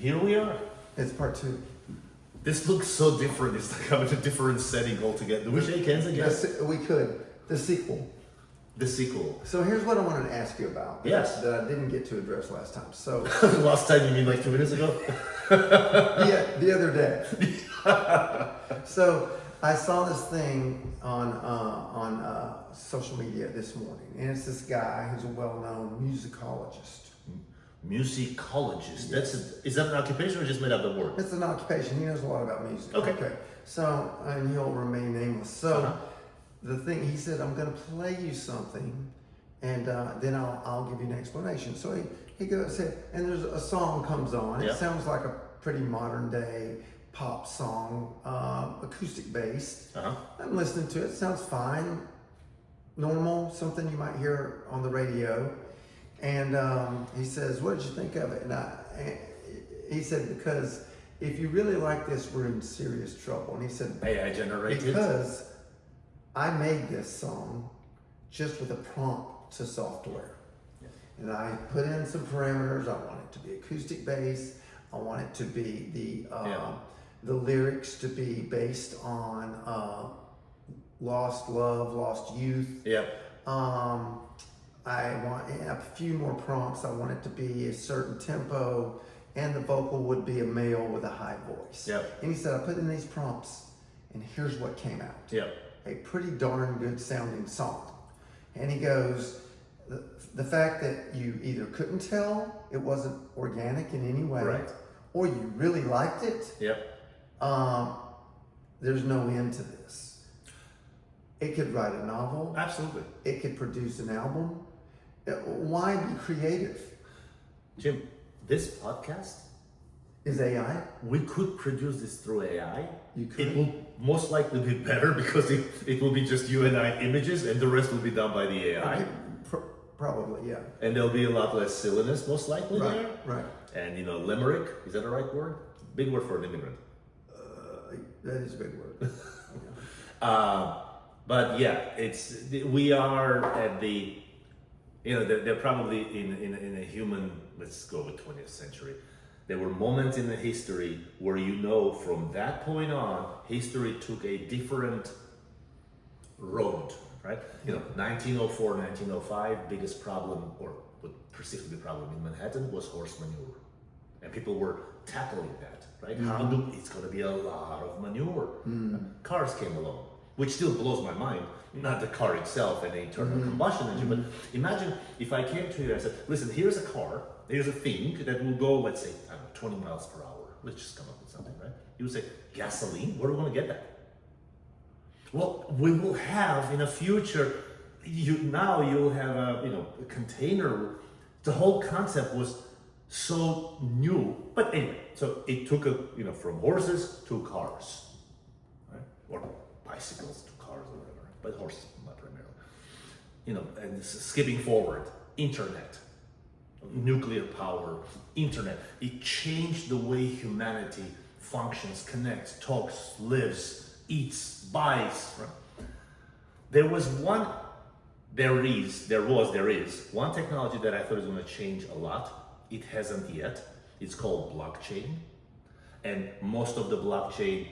Here we are. It's part 2. This looks so different. It's like I'm in a different setting altogether. Do we shake hands again? We could. The sequel. The sequel. So here's what I wanted to ask you about. Yes. That I didn't get to address last time. So Last time, you mean like 2 minutes ago? the other day. So I saw this thing on social media this morning, and it's this guy who's a well-known musicologist. Musicologist. Is that an occupation or just made up the word? It's an occupation. He knows a lot about music. Okay. So, and he'll remain nameless. So, the thing, he said, I'm going to play you something, and then I'll give you an explanation. So he goes, and there's a song comes on. It sounds like a pretty modern day pop song, acoustic based. I'm listening to it. Sounds fine, normal, something you might hear on the radio. And he says, what did you think of it? And he said, because if you really like this, we're in serious trouble. And he said, AI generated? Because I made this song just with a prompt to software. And I put in some parameters. I want it to be acoustic based. I want it to be the lyrics to be based on lost love, lost youth. I want a few more prompts. I want it to be a certain tempo, and the vocal would be a male with a high voice. And he said, I put in these prompts, and here's what came out. A pretty darn good sounding song. And he goes, the fact that you either couldn't tell it wasn't organic in any way, or you really liked it, there's no end to this. It could write a novel. Absolutely. It could produce an album. Why be creative? Jim, this podcast is AI. We could produce this through AI. You could. It will most likely be better because it will be just you and I images, and the rest will be done by the AI. Probably, yeah. And there'll be a lot less silliness, most likely there. Right. And limerick, is that the right word? Big word for an immigrant. That is a big word. But yeah, we are at the, they're probably in a human, let's go with 20th century. There were moments in the history where from that point on, history took a different road, right? 1904, 1905, biggest problem, or what perceived to be a problem in Manhattan, was horse manure. And people were tackling that, right? It's going to be a lot of manure. Cars came along, which still blows my mind. Not the car itself and the internal combustion engine, but imagine if I came to you and I said, listen, here's a car, here's a thing that will go, let's say, 20 miles per hour. Let's just come up with something, right? You would say, gasoline? Where are we going to get that? Well, we will have in the future, you'll have a container. The whole concept was so new. But anyway, so it took from horses to cars, right? Or bicycles to cars or whatever, but horses not primarily. And skipping forward, internet, nuclear power, internet. It changed the way humanity functions, connects, talks, lives, eats, buys. Right? There is one technology that I thought was going to change a lot. It hasn't yet. It's called blockchain. And most of the blockchain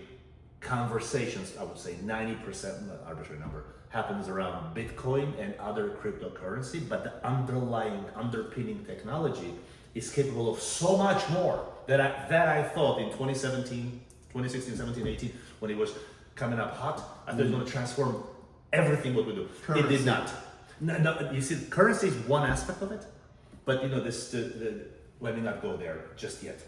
conversations, I would say 90%, not arbitrary number, happens around Bitcoin and other cryptocurrency, but the underpinning technology is capable of so much more that I thought in 2016, 17, 18, when it was coming up hot, I thought it was going to transform everything what we do. Currency. It did not. No, you see, currency is one aspect of it, but let me not go there just yet.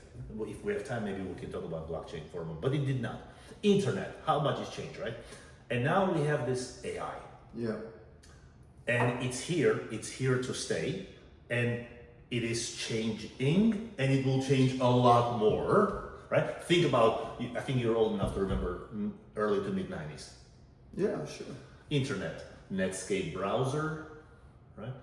If we have time, maybe we can talk about blockchain for a moment, but it did not. Internet, how much has changed, right? And now we have this AI. And it's here to stay, and it is changing, and it will change a lot more, right? Think about, I think you're old enough to remember early to mid 90s. Yeah, sure. Internet, Netscape browser, right?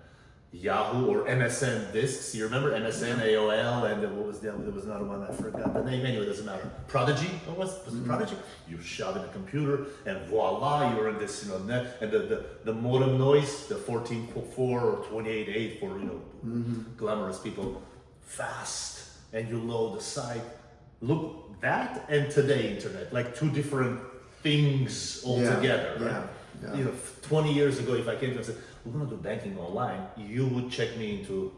Yahoo or MSN disks. You remember MSN, AOL, and there was another one, I forgot the name. Anyway, it doesn't matter. Prodigy, what was it? Prodigy? You shove in a computer, and voila, you're in this, net, and the modem noise, the 14.4 or 28.8 for glamorous people, fast, and you load the site. Look, that and today internet, like two different things altogether, right? Yeah. You know, 20 years ago, if I came to and said, we're gonna do banking online, you would check me into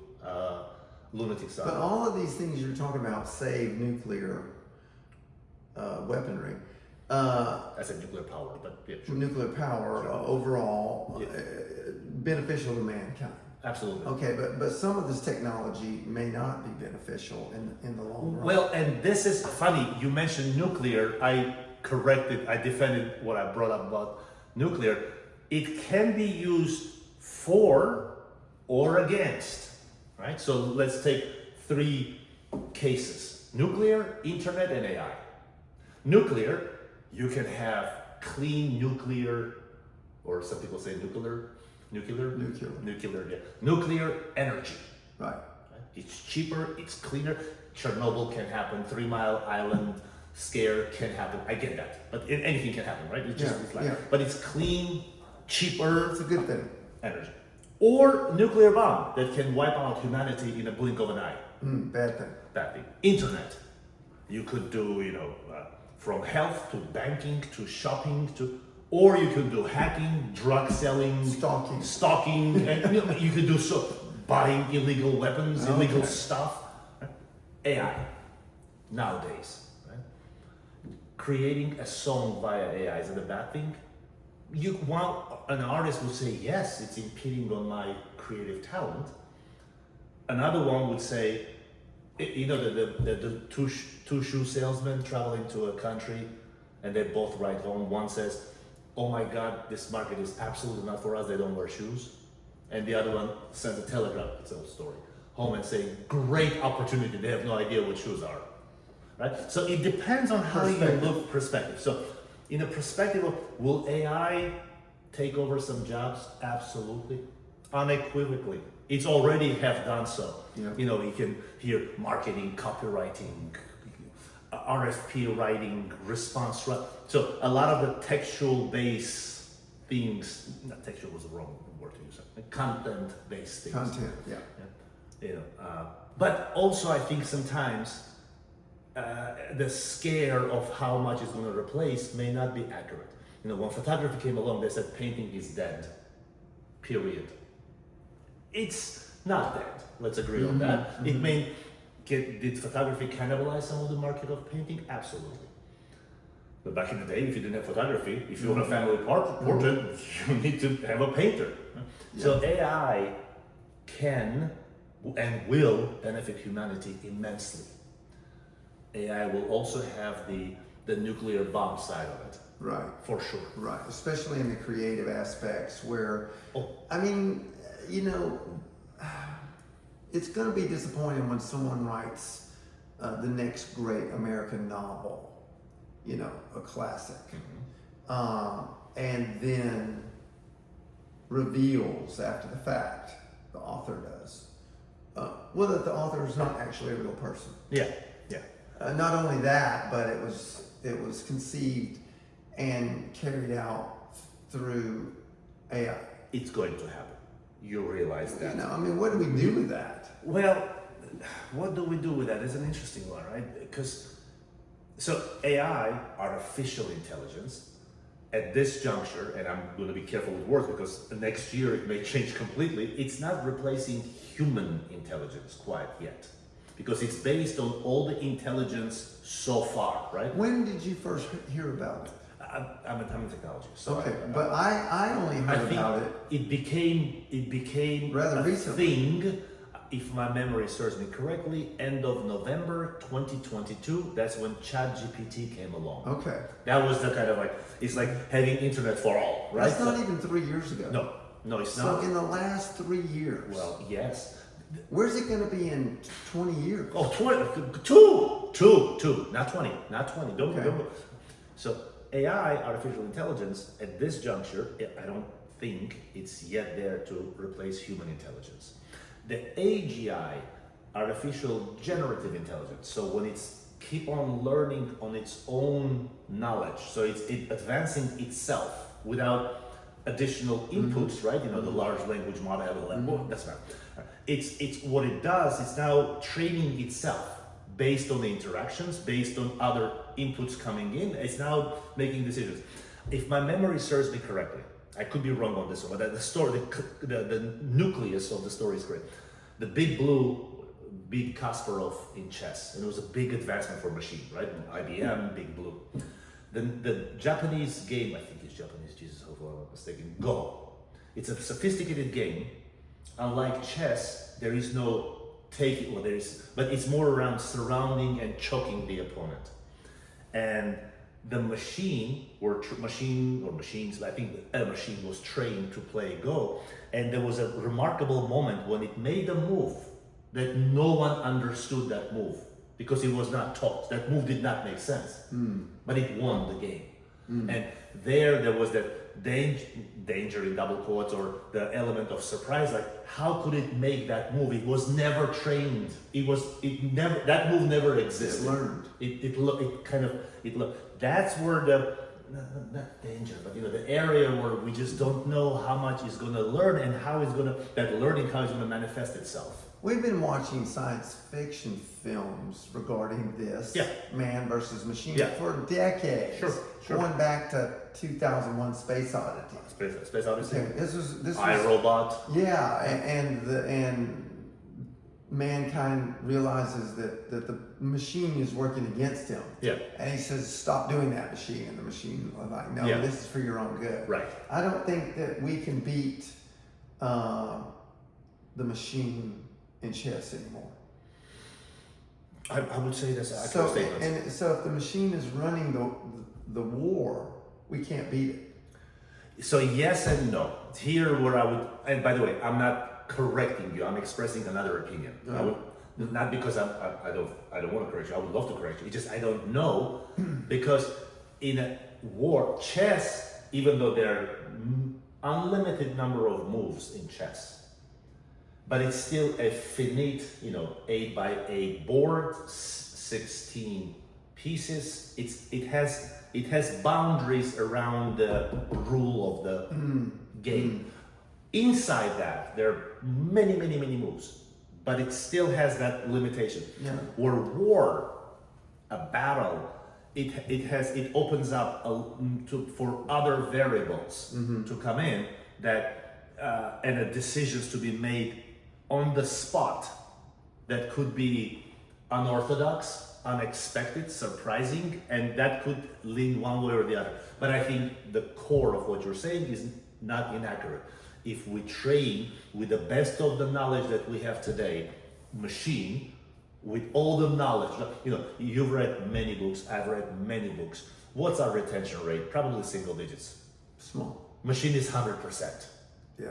lunatic stuff. But all of these things you're talking about save nuclear weaponry. I said nuclear power, but yeah, sure. Nuclear power overall beneficial to mankind. Absolutely. Okay, but some of this technology may not be beneficial in the long run. Well, and this is funny. You mentioned nuclear. I defended what I brought up about nuclear. It can be used for or against, right? So let's take three cases: nuclear, internet, and AI. Nuclear, you can have clean nuclear, or some people say nuclear energy. Right. It's cheaper, it's cleaner. Chernobyl can happen, 3 Mile Island scare can happen. I get that, but anything can happen, right? It's just but it's clean, cheaper. It's a good thing. Energy. Or nuclear bomb that can wipe out humanity in a blink of an eye. Bad thing. Bad thing. Internet. You could do, from health to banking to shopping to, or you could do hacking, drug selling, stalking, and you could do buying illegal weapons, illegal stuff. Right? AI nowadays, right? Creating a song via AI, is it a bad thing? An artist would say, yes, it's impeding on my creative talent. Another one would say, the two shoe salesmen traveling to a country and they both write home. One says, oh my God, this market is absolutely not for us, they don't wear shoes. And the other one sends a telegram, it's a story, home and saying, great opportunity, they have no idea what shoes are. Right? So it depends on how you look perspective. So in a perspective of, will AI take over some jobs? Absolutely, unequivocally. It's already have done so. Yeah. You can hear marketing, copywriting, RFP writing, response. So a lot of the textual-based things, not textual was the wrong word to use, content-based things. Content, But also I think sometimes the scare of how much it's going to replace may not be accurate. When photography came along, they said painting is dead, period. It's not dead. Let's agree on that. It may did photography cannibalize some of the market of painting? Absolutely. But back in the day, if you didn't have photography, if you want a family portrait, you need to have a painter. So AI can and will benefit humanity immensely. AI will also have the nuclear bomb side of it. Right. For sure. Right. Especially in the creative aspects where, it's going to be disappointing when someone writes the next great American novel, a classic, and then reveals after the fact, the author does, that the author is not actually a real person. Yeah. Not only that, but it was conceived and carried out through AI. It's going to happen. You realize that. What do we do with that? Well, what do we do with that is an interesting one, right? Because, AI, artificial intelligence, at this juncture, and I'm going to be careful with words because the next year it may change completely, it's not replacing human intelligence quite yet. Because it's based on all the intelligence so far, right? When did you first hear about it? I'm in technology, so okay. But I only heard about it. It became rather recently. Thing. If my memory serves me correctly, end of November 2022. That's when ChatGPT came along. Okay. That was the kind of it's like having internet for all, right? That's not even 3 years ago. No, it's not. So in the last 3 years. Well, yes. Where's it going to be in 20 years? Oh, 2, not 20, Don't. So AI, artificial intelligence, at this juncture, I don't think it's yet there to replace human intelligence. The AGI, artificial generative intelligence, so when it's keep on learning on its own knowledge, so it's advancing itself without additional inputs, right? The large language model, that's right. It's what it does, it's now training itself based on the interactions, based on other inputs coming in. It's now making decisions. If my memory serves me correctly, I could be wrong on this one, but the story, the nucleus of the story is correct. The Big Blue beat Kasparov in chess, and it was a big advancement for machine, right? IBM, Big Blue. Then the Japanese game, I think it's Japanese, Jesus, hopefully I'm not mistaken, Go. It's a sophisticated game. Unlike chess, there is no taking, well, but it's more around surrounding and choking the opponent. And the machine, machines, I think a machine was trained to play Go, and there was a remarkable moment when it made a move that no one understood that move because it was not taught. That move did not make sense, but it won the game. And there was that danger in double quotes, or the element of surprise. Like, how could it make that move? It was never trained. That move never existed. It learned. That's where not danger, but the area where we just don't know how much is going to learn and how it's going to manifest itself. We've been watching science fiction films regarding this, man versus machine, for decades. Sure. Going back to 2001: Space Odyssey. Space Odyssey. Okay, this was iRobot. Yeah, and mankind realizes that the machine is working against him. Yeah. And he says, "Stop doing that, machine." And the machine was like, "No, this is for your own good." Right. I don't think that we can beat the machine in chess anymore. I would say that's an So, accurate statement. and so if the machine is running the war, we can't beat it. So yes and no. Here where I would, and by the way, I'm not correcting you. I'm expressing another opinion. I would, not because I don't want to correct you. I would love to correct you. It's just I don't know because in a war, chess, even though there are unlimited number of moves in chess, but it's still a finite, 8x8 board, 16 pieces. It has boundaries around the rule of the game. Inside that, there are many moves, but it still has that limitation. Yeah. Where war, a battle, it opens up for other variables to come in and the decisions to be made on the spot that could be unorthodox, unexpected, surprising, and that could lean one way or the other. But I think the core of what you're saying is not inaccurate. If we train with the best of the knowledge that we have today, machine, with all the knowledge, you've read many books, I've read many books. What's our retention rate? Probably single digits. Small. Machine is 100%. Yeah.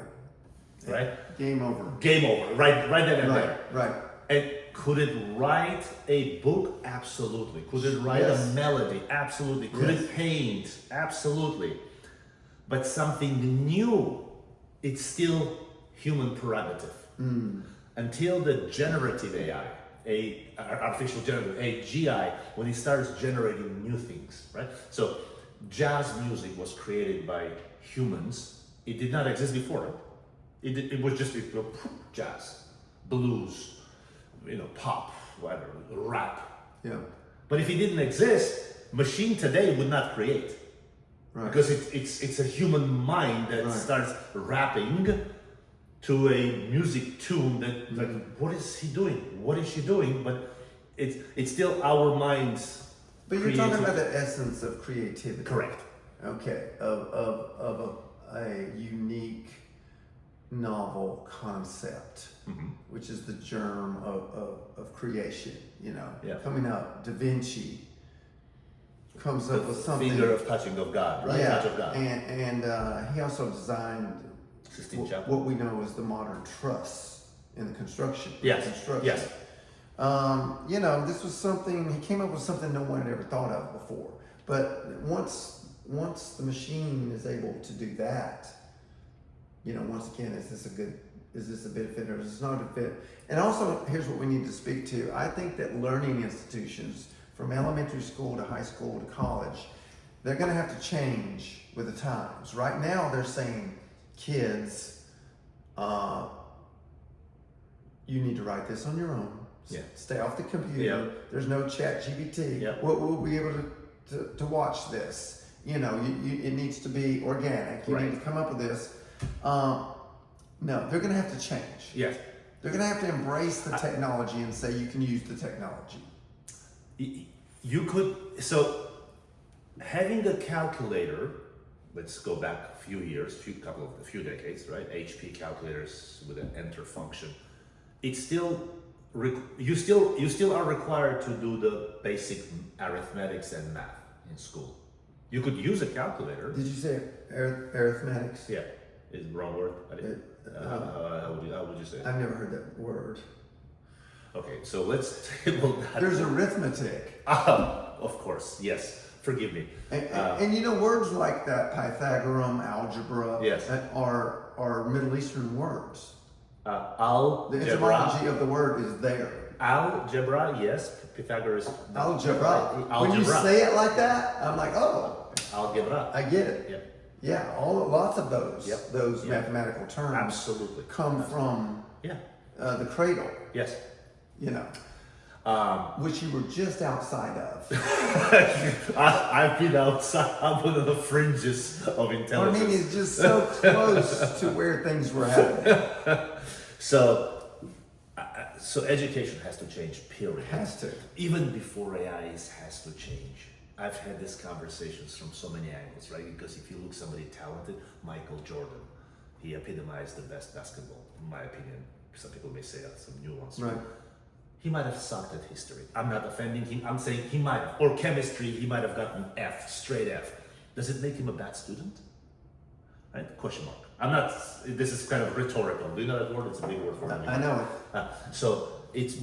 Right? Game over. Game over. Right then and there. Right. And could it write a book? Absolutely. Could it write a melody? Absolutely. Could it paint? Absolutely. But something new, it's still human prerogative. Until the generative AI, artificial generative, AGI, when it starts generating new things, right? So jazz music was created by humans. It did not exist before. It was just jazz, blues, pop, whatever, rap. Yeah. But if it didn't exist, machine today would not create. Right. Because it's a human mind that starts rapping to a music tune that like, what is he doing? What is she doing? But it's still our minds. But you're talking about the essence of creativity. Correct. Okay. Of a unique novel concept, which is the germ of creation, coming out. Da Vinci comes up with something. Finger of touching of God, right? Yeah, Touch of God. And he also designed what we know as the modern truss in the construction. Yes. Construction. Yes. This was something, he came up with something no one had ever thought of before. But once the machine is able to do that, once again, is this a benefit or is this not a benefit? And also, here's what we need to speak to. I think that learning institutions, from elementary school to high school to college, they're going to have to change with the times. Right now, they're saying, kids, you need to write this on your own. Yeah. Stay off the computer. Yeah. There's no chat GPT. Yeah. We'll be able to watch this. You know, it needs to be organic. You Right. need to come up with this. No, they're going to have to change. Yes. They're going to have to embrace the technology and say you can use the technology. You could, so having a calculator, let's go back a few years, a few decades, right? HP calculators with an enter function. It's still, you still are required to do the basic arithmetics and math in school. You could use a calculator. Did you say arithmetics? Yeah, is the wrong word? How would you say it? I've never heard that word. Okay, so let's table that. There's arithmetic. Of course, yes. Forgive me. And you know, words like that, Pythagorean, algebra, Yes. are Middle Eastern words. The Algebra. etymology of the word is there. Algebra, yes. Pythagoras. Algebra. When you Algebra. say it like that, I'm like, oh, Algebra. I get it. Yep. Yeah, lots of those Yep. those Yep. mathematical terms Absolutely. come from Yeah. the cradle. Yes. You know, which you were just outside of. I've been outside. I'm one of the fringes of I intelligence. mean, it's just so close to where things were happening. So education has to change, period. It has to. Even before AI has to change. I've had these conversations from so many angles, right? Because if you look somebody talented, Michael Jordan, he epitomized the best basketball, in my opinion. Some people may say some nuance. Right. He might have sucked at history. I'm not offending him. I'm saying he might have. Or chemistry, he might have gotten F, straight F. Does it make him a bad student? Right? Question mark. I'm not, this is kind of rhetorical. Do you know that word? It's a big word for me. I know it. So it's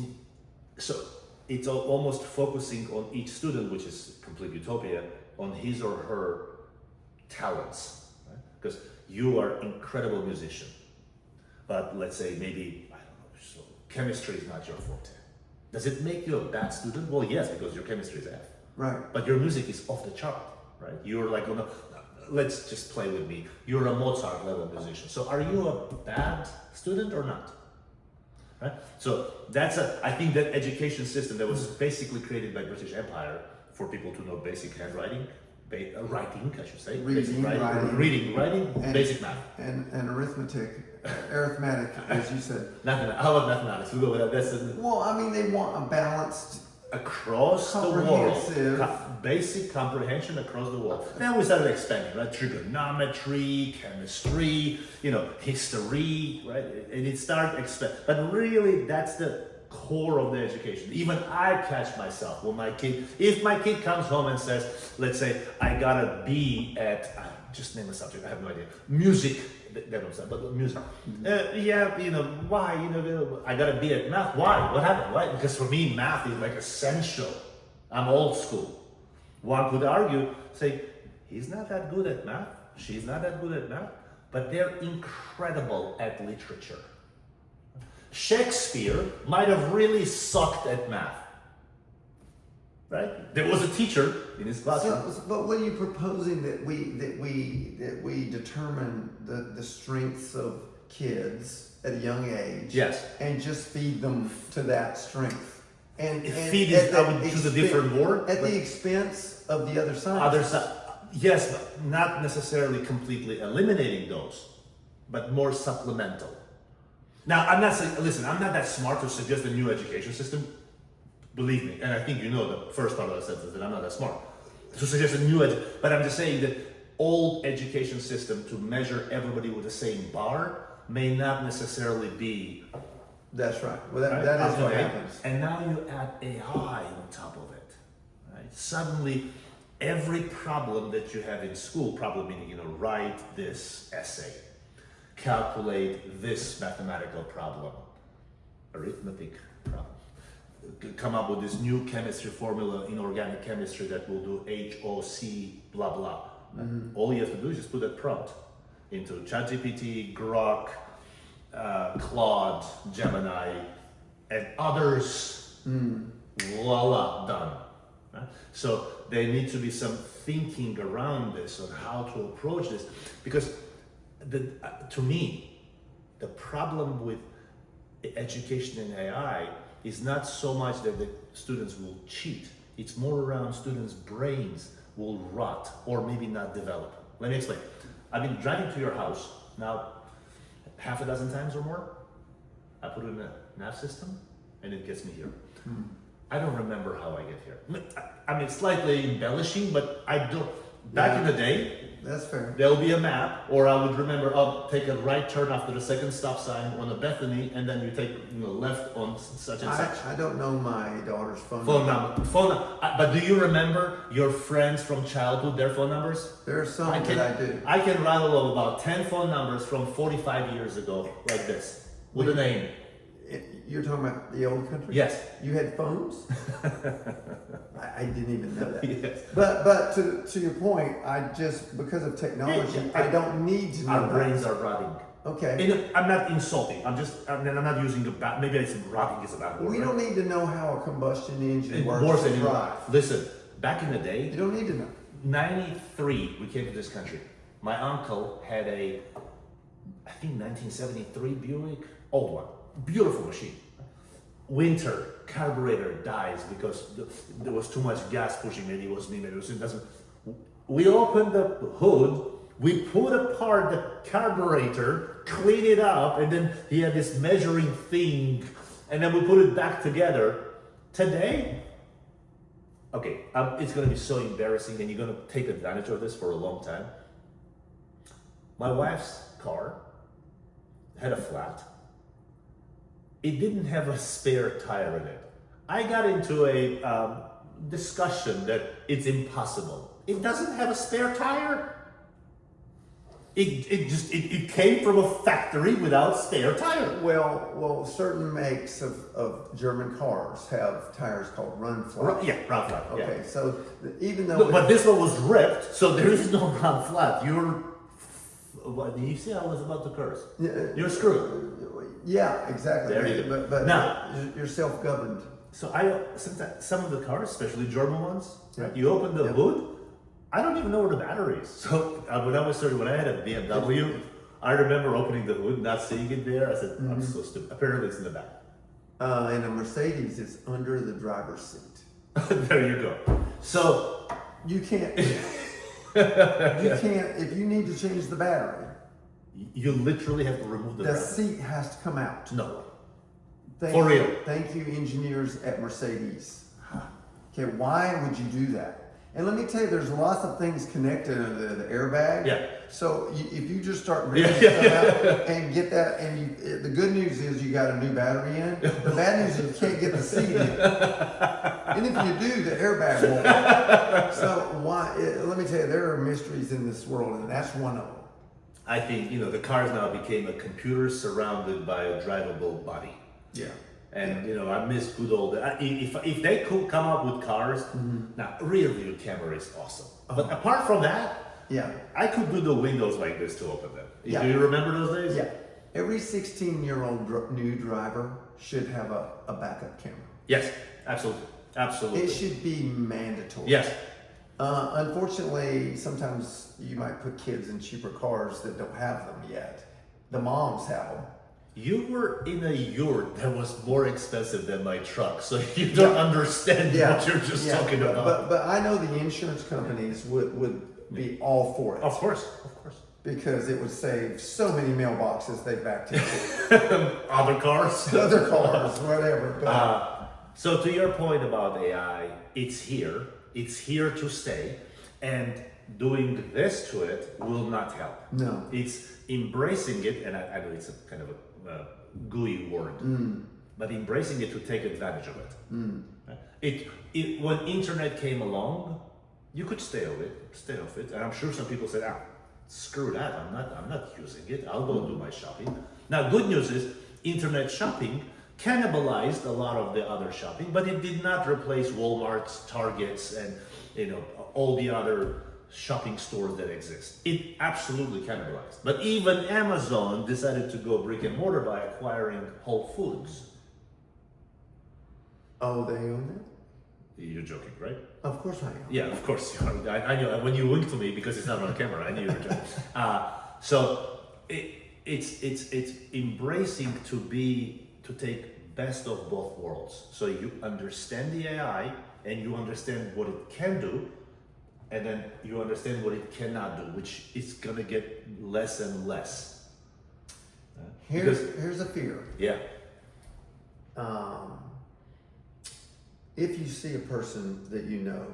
almost focusing on each student, which is complete utopia, on his or her talents. Right? Because you are an incredible musician. But let's say maybe, I don't know, so chemistry is not your forte. Does it make you a bad student? Well, yes, because your chemistry is F. Right. But your music is off the chart, right? You're like, oh no, let's just play with me. You're a Mozart level musician. So are you a bad student or not? Right? So I think that education system that was basically created by British Empire for people to know basic handwriting, writing, I should say. Reading, writing, and, basic math. And arithmetic, as you said. I love mathematics. We'll go with that. Well, I mean, they want a balanced, across the comprehensive. world, basic comprehension across the world. Then we started expanding, right? Trigonometry, chemistry, history, right? And it started expanding. But really, that's the core of the education. Even I catch myself when if my kid comes home and says, let's say, I got a B at, just name a subject, I have no idea, music. That was but music. Why? I got a B at math. Why? What happened? Why? Because for me, math is like essential. I'm old school. One could argue, say, he's not that good at math. She's not that good at math, but they're incredible at literature. Shakespeare might have really sucked at math. Right? There was a teacher in his classroom. But what are you proposing that we determine the strengths of kids at a young age? Yes. And just feed them to that strength. And feed is, I would choose a different word. At the expense of the other side. Other side. Yes, but not necessarily completely eliminating those, but more supplemental. Now, I'm not saying, listen, I'm not that smart to suggest a new education system. Believe me, and I think you know the first part of the sentence that I'm not that smart to suggest a new but I'm just saying that old education system to measure everybody with the same bar may not necessarily be. That's right. Well, that is what happens. And now you add AI on top of it, right? Suddenly, every problem that you have in school, problem meaning write this essay, calculate this mathematical problem, arithmetic problem. Come up with this new chemistry formula in organic chemistry that will do HOC blah blah. Mm-hmm. All you have to do is just put that prompt into ChatGPT, Grok, Claude, Gemini, and others. Voila, done. Right? So there needs to be some thinking around this on how to approach this, because to me, the problem with education and AI is not so much that the students will cheat. It's more around students' brains will rot or maybe not develop. Let me explain. I've been driving to your house now half a dozen times or more. I put it in a nav system and it gets me here. I don't remember how I get here. I mean, slightly embellishing, but I don't. Back in the day, that's fair. there'll be a map, or I would remember I'll take a right turn after the second stop sign on a Bethany, and then you take left on such and such. I don't know my daughter's phone Number. But do you remember your friends from childhood, their phone numbers? There are some that I do. I can rattle off about 10 phone numbers from 45 years ago, like this, with a name. You're talking about the old country? Yes. You had phones? I didn't even know that. Yes. But to your point, I just, because of technology, I don't need to know. Our brains are rotting. Okay. And I'm not insulting. I'm not using a bad. Maybe it's rotting is a bad word. We don't need to know how a combustion engine It works. works to anymore. drive. Listen, back in the day, You don't need to know. 93, we came to this country. My uncle had a, I think 1973 Buick, old one, beautiful machine. Winter, carburetor dies because there was too much gas pushing it. It wasn't even, it doesn't. We opened the hood, we put apart the carburetor, cleaned it up, and then he had this measuring thing, and then we put it back together. Today, okay, it's going to be so embarrassing, and you're going to take advantage of this for a long time. My wife's car had a flat. It didn't have a spare tire in it. I got into a discussion that it's impossible. It doesn't have a spare tire. It came from a factory without spare tire. Well, certain makes of German cars have tires called run flat. Yeah, run flat. Yeah. Okay, so even though But this one was ripped, so there is no run flat. What, did you see I was about to curse? You're screwed. Yeah, exactly. There you go. But Now, you're self-governed. So sometimes some of the cars, especially German ones, Yeah. right, you open the hood, I don't even know where the battery is. So when I had a BMW, I remember opening the hood, not seeing it there. I said, I'm so stupid. Apparently it's in the back. In a Mercedes, it's under the driver's seat. There you go. So You can't. If you need to change the battery, you literally have to remove the the driver. seat has to come out. No. Thank For you, real. Thank you, engineers at Mercedes. Okay, why would you do that? And let me tell you, there's lots of things connected to the airbag. Yeah. So if you just start ripping stuff out and get that, and the good news is you got a new battery in. The bad news is you can't get the seat in. And if you do, the airbag won't. So why? Let me tell you, there are mysteries in this world, and that's one of them. I think, the cars now became a computer surrounded by a drivable body. Yeah. And I miss good old. If they could come up with cars, now rear view camera is awesome. But apart from that, Yeah. I could do the windows like this to open them. Yeah. Do you remember those days? Yeah. Every 16-year-old new driver should have a backup camera. Yes, absolutely, absolutely. It should be mandatory. Yes. Unfortunately, sometimes you might put kids in cheaper cars that don't have them yet. The moms have them. You were in a yurt that was more expensive than my truck, so you don't understand what you're just talking about. But I know the insurance companies would be all for it. Of course. Because it would save so many mailboxes they backed into. Other cars? Other cars, whatever. But So to your point about AI, it's here. It's here to stay. And doing this to it will not help. No. It's embracing it, and I know it's a kind of a gooey word, but embracing it to take advantage of it. When internet came along, you could stay off it, and I'm sure some people said, screw that, I'm not using it, I'll go do my shopping. Now, good news is, internet shopping cannibalized a lot of the other shopping, but it did not replace Walmart's, Target's, and all the other shopping stores that exist. It absolutely cannibalized. But even Amazon decided to go brick and mortar by acquiring Whole Foods. oh, they own it? You're joking, right? Of course I am. Yeah, of course you are. I know when you winked to me because it's not on camera. I knew you were joking. So it's embracing to take best of both worlds. So you understand the AI and you understand what it can do, and then you understand what it cannot do, which is gonna get less and less. Here's a fear. Yeah. If you see a person that you know,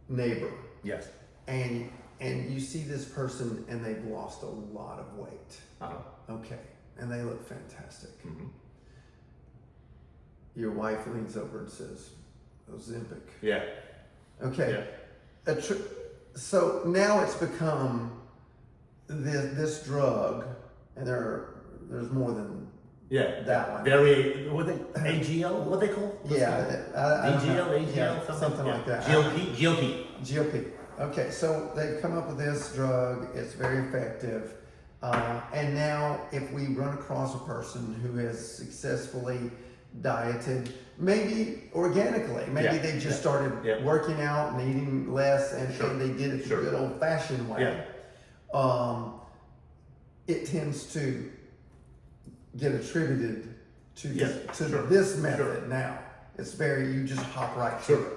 neighbor, Yes. and you see this person and they've lost a lot of weight, okay, and they look fantastic. Your wife leans over and says, Ozempic. Yeah. Okay. Yeah. So now it's become this drug, and there's more than that one. Very, what they, AGL, what they call? AGL, something like that. GLP. Okay, so they've come up with this drug. It's very effective. And now if we run across a person who has successfully dieted, maybe organically, maybe they just started working out and eating less, and they did it the good old-fashioned way. It tends to get attributed to this method now. It's you just hop right through it.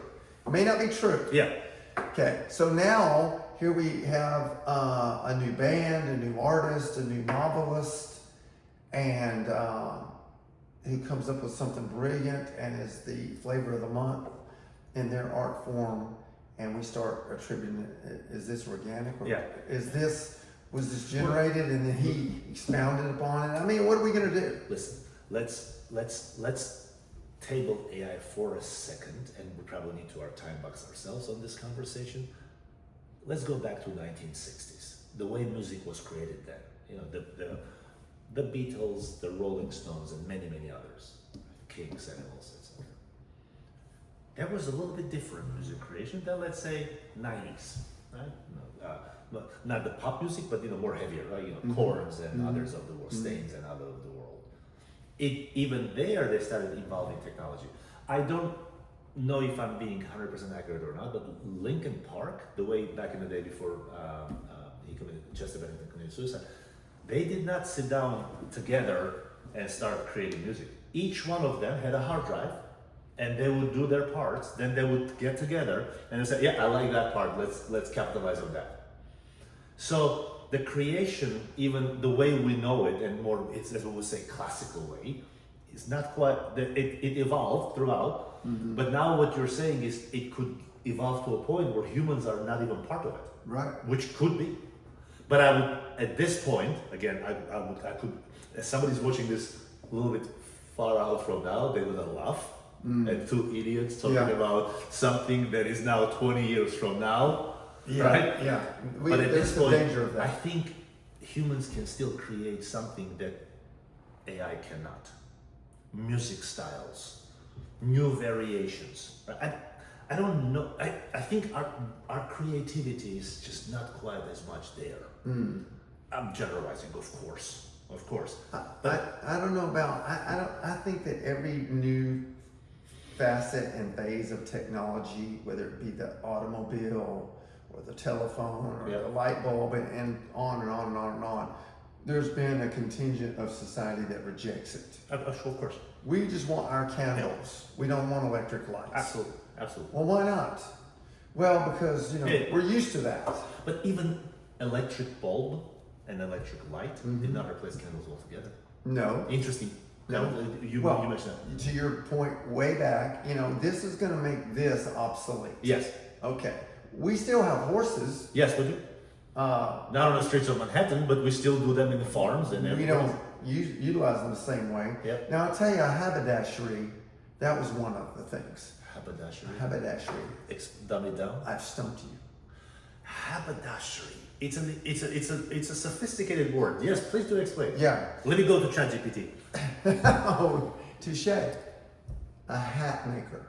It may not be true. Yeah. Okay, so now here we have a new band, a new artist, a new novelist, and who comes up with something brilliant and is the flavor of the month in their art form, and we start attributing it. Is this organic? Or was this generated and then he expounded upon it? I mean, what are we gonna do? Listen, let's table AI for a second, and we probably need to our time box ourselves on this conversation. Let's go back to 1960s, the way music was created then. You know, the Beatles, the Rolling Stones, and many others, Kings, Animals, etc. That was a little bit different music creation than, let's say, 90s, right? Not the pop music, but more heavier, right? Chords and others of the world, Stains and others of the world. Even there, they started evolving technology. I don't know if I'm being 100% accurate or not, but Linkin Park, the way back in the day before Chester Bennington committed suicide, they did not sit down together and start creating music. Each one of them had a hard drive, and they would do their parts. Then they would get together and they say, "Yeah, I like that part. Let's capitalize on that." So the creation, even the way we know it, and more, it's as we would say, classical way, is not quite. It evolved throughout, but now what you're saying is it could evolve to a point where humans are not even part of it, right? Which could be. But I would, at this point, again, I could, as somebody's watching this a little bit far out from now, they're gonna laugh at two idiots talking about something that is now 20 years from now, right? Yeah. But at there's this the point, danger of that. I think humans can still create something that AI cannot. Music styles, new variations. I don't know. I think our creativity is just not quite as much there. I'm generalizing, of course. I don't know about. I think that every new facet and phase of technology, whether it be the automobile or the telephone or the light bulb, and on and on and on and on, there's been a contingent of society that rejects it. Of course. We just want our candles. We don't want electric lights. Absolutely. Well, why not? Well, because we're used to that. But even electric bulb and electric light did not replace candles altogether. No. Interesting. No. You mentioned that. To your point, way back, this is going to make this obsolete. Yes. Okay. We still have horses. Yes, we do. Not on the streets of Manhattan, but we still do them in the farms and everything. We don't utilize them the same way. Yep. Now, I'll tell you, a haberdashery, that was one of the things. Haberdashery. Dumb it down. I've stumped you. Haberdashery. It's a sophisticated word. Yes, please do explain. Yeah. Let me go to ChatGPT. Oh, touche. A hat maker.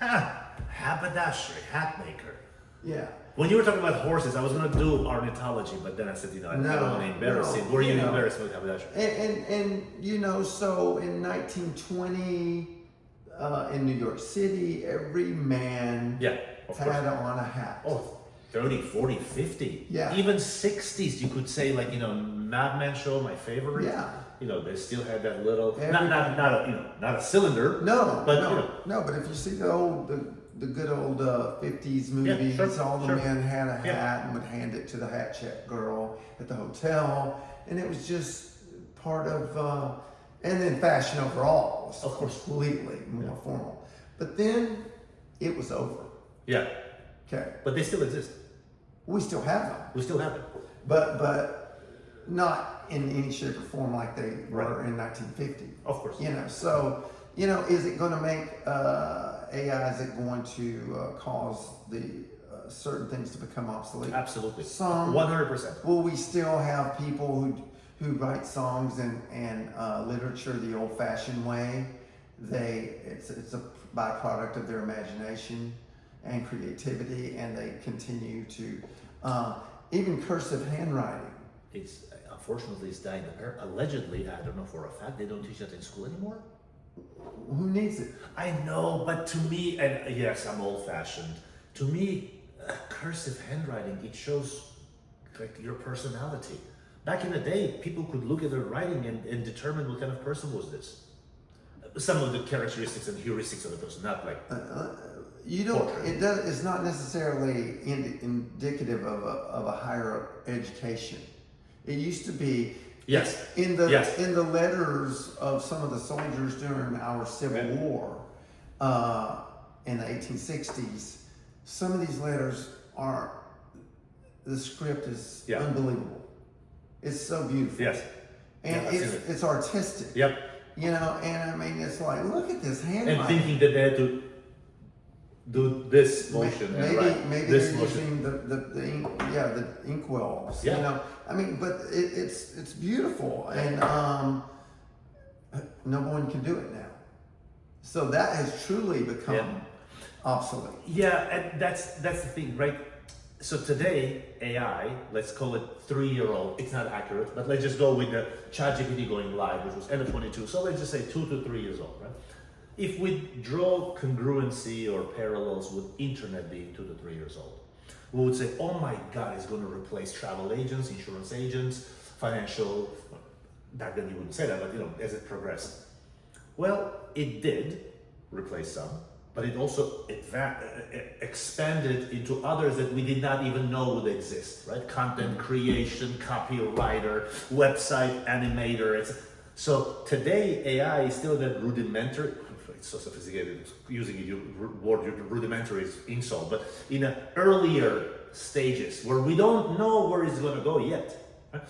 Haberdashery, hat maker. Yeah. When you were talking about horses, I was going to do ornithology, but then I said, I don't want to embarrass it. Were you embarrassed with haberdashery? And so in 1920, in New York City, every man had on a hat. Oh, 30, 40, 50. Yeah. Even 60s, you could say, like, Mad Men show, my favorite. Yeah. They still had that little, Everything. not a cylinder. No, But, no. But if you see the good old 50s movies, sure, all the sure. men had a hat Yeah. and would hand it to the hat check girl at the hotel, and it was just part of. And then fashion overall was Of course. completely more formal. But then it was over. Yeah, Okay, but they still exist. we still have them, We still have them. but not in any shape or form like they were Right. in 1950. Of course. So is it going to make AI? Is it going to cause the certain things to become obsolete? Absolutely. Some 100%. Will we still have people who write songs and literature the old-fashioned way? It's a byproduct of their imagination and creativity, and they continue to even cursive handwriting. It's unfortunately it's dying. Allegedly, I don't know for a fact, they don't teach that in school anymore. Who needs it? I know, but to me, and yes, I'm old-fashioned. To me, cursive handwriting, it shows like your personality. Back in the day, people could look at their writing and determine what kind of person was this. Some of the characteristics and heuristics of the person, not like You don't. portrait. It's not necessarily indicative of a higher education. It used to be. Yes. In the Yes. in the letters of some of the soldiers during our Civil Right. War in the 1860s, some of these letters are. The script is Yeah. unbelievable. It's so beautiful. Yes. And Yeah, I've seen it. it's artistic. Yep. And I mean, it's like, look at this handwriting. And thinking that they had to do this motion and write Maybe this they're motion. using the ink, the inkwells. Yeah. I mean, but it's beautiful, and no one can do it now. So that has truly become Yeah. obsolete. Yeah, and that's the thing, right? So today, AI, let's call it 3-year-old, it's not accurate, but let's just go with the ChatGPT going live, which was end of 22. So let's just say 2 to 3 years old, right? If we draw congruency or parallels with internet being 2 to 3 years old, we would say, oh my God, it's going to replace travel agents, insurance agents, financial, back then you wouldn't say that, but as it progressed. Well, it did replace some, but it also expanded into others that we did not even know would exist, right? Content creation, copywriter, website animator. So today, AI is still that rudimentary, it's so sophisticated, using your word rudimentary is insult, but in earlier stages where we don't know where it's going to go yet. Right?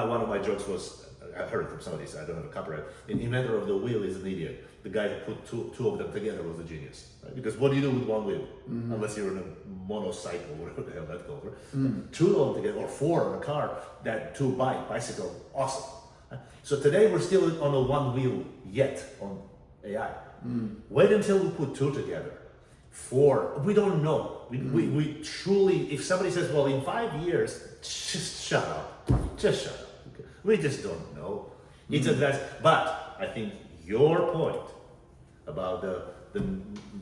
One of my jokes was, I heard it from somebody, so I don't have a copyright. An inventor of the wheel is an idiot. The guy who put two of them together was a genius. Right? Because what do you do with one wheel? Mm-hmm. Unless you're in a monocycle, whatever the hell that called, right? Mm. 2 of them together, or 4 in a car, that 2 bicycle, awesome. Right? So today we're still on a one wheel yet on AI. Mm. Wait until we put 2 together. 4, we don't know. We truly, if somebody says, well, in 5 years, just shut up. Just shut up. Okay? We just don't know. It's advanced. But I think your point about the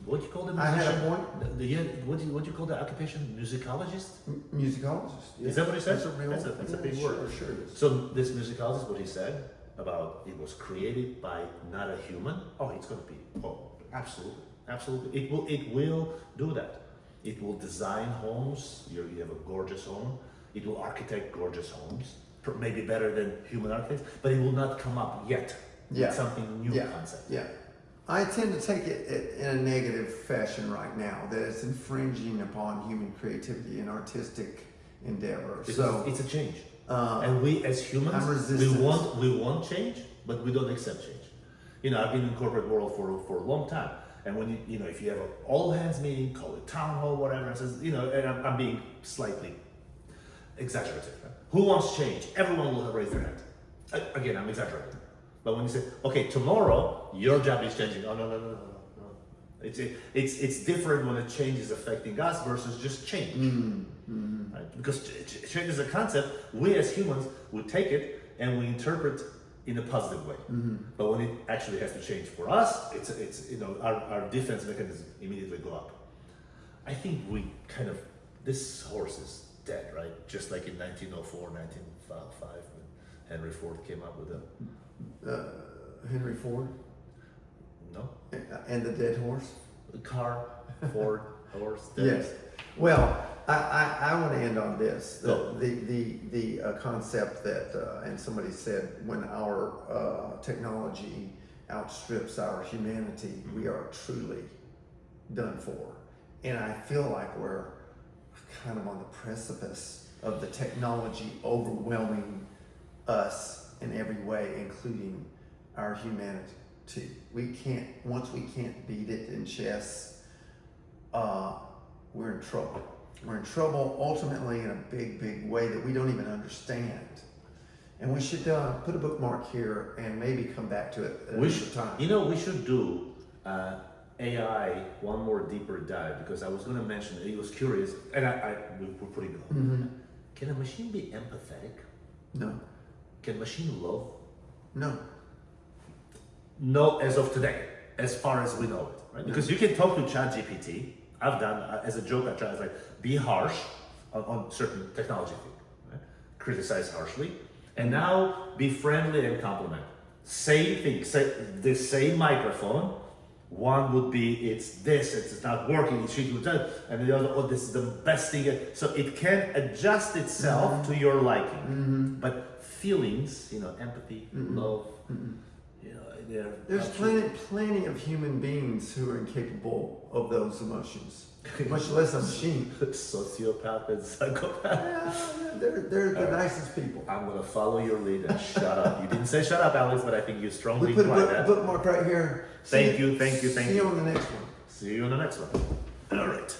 what do you call the musician? I had a point. What do you call the occupation? Musicologist? Musicologist. Yeah. Is that what he said? That's a big word. Sure it is. So this musicologist, what he said about it was created by not a human. Oh, it's going to be. Oh, absolutely. It will do that. It will design homes. You have a gorgeous home. It will architect gorgeous homes, maybe better than human architects, but it will not come up yet with something new concept. Yeah. I tend to take it in a negative fashion right now, that it's infringing upon human creativity and artistic endeavor. So it's a change. And we as humans, we want change, but we don't accept change. I've been in corporate world for a long time. And when if you have an all hands meeting, call it town hall, whatever, it says, and I'm being slightly exaggerative. Right? Who wants change? Everyone will raise their hand. Again, I'm exaggerating. But when you say, okay, tomorrow your job is changing. Oh no. It's different when a change is affecting us versus just change. Mm-hmm. Right? Because change is a concept. We as humans would take it and we interpret in a positive way. Mm-hmm. But when it actually has to change for us, it's our defense mechanisms immediately go up. I think this horse is dead, right? Just like in 1904, 1905, Henry Ford came up with a Henry Ford no and the dead horse. car, Ford, horse. Yes. Well, I want to end on this. Go. The concept that, and somebody said, when our technology outstrips our humanity, we are truly done for. And I feel like we're kind of on the precipice of the technology overwhelming us in every way, including our humanity. Once we can't beat it in chess, we're in trouble. We're in trouble ultimately in a big, big way that we don't even understand. And we should put a bookmark here and maybe come back to it at another time. You know, we should do AI one more deeper dive, because I was going to mention, he was curious, and we're putting it on. Mm-hmm. Can a machine be empathetic? No. Can machine love? No. No, as of today, as far as we know it, right? Because you can talk to ChatGPT. I've done, as a joke, I try to be harsh on certain technology thing, right? Criticize harshly, and now be friendly and compliment. Same thing, say the same microphone. One would be, it's not working, it's shooting, and the other, this is the best thing. So it can adjust itself to your liking, but feelings, empathy, love, There's plenty of human beings who are incapable of those emotions, much less a machine. Sociopath and psychopath. Yeah, they're the nicest people. I'm gonna follow your lead and shut up. You didn't say shut up, Alex, but I think you strongly We put implied a that. bookmark right here. Thank you. See you on the next one. See you on the next one. All right.